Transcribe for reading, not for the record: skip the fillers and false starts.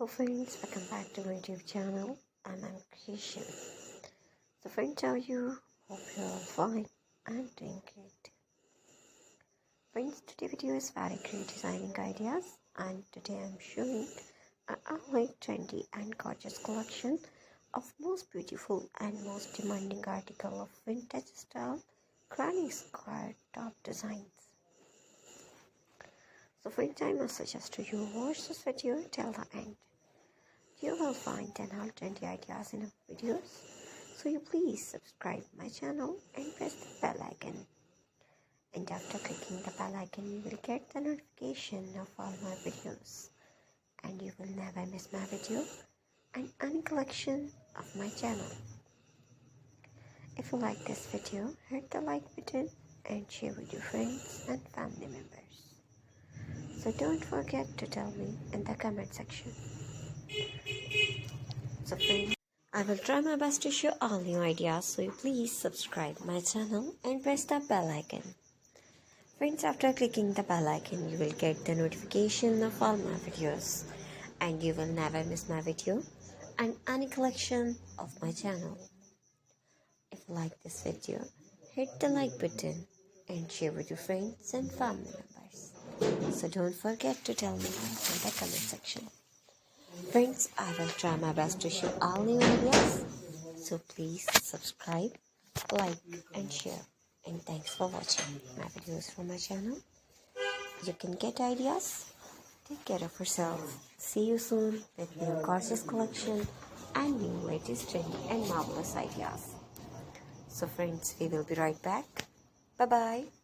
Hello friends, welcome back to my YouTube channel and I'm Creation. So friends, how are you? Hope you're all fine and doing great. Friends, today's video is very great designing ideas and today I'm showing an online trendy and gorgeous collection of most beautiful and most demanding article of vintage style granny square top designs. So friends, I must suggest to you watch this video till the end. You will find 10 trendy ideas in our videos, so you please subscribe my channel and press the bell icon. And after clicking the bell icon, you will get the notification of all my videos, and you will never miss my video and any collection of my channel. If you like this video, hit the like button and share with your friends and family members. So don't forget to tell me in the comment section. So friends, I will try my best to show all new ideas, so you please subscribe my channel and press the bell icon. Friends, after clicking the bell icon, you will get the notification of all my videos and you will never miss my video and any collection of my channel. If you like this video, hit the like button and share with your friends and family members. So don't forget to tell me in the comment section. Friends, I will try my best to share all new ideas, so please subscribe, like and share. And thanks for watching my videos from my channel. You can get ideas. Take care of yourself. See you soon with new gorgeous collection and new latest trendy and marvelous ideas. So friends, we will be right back. Bye bye.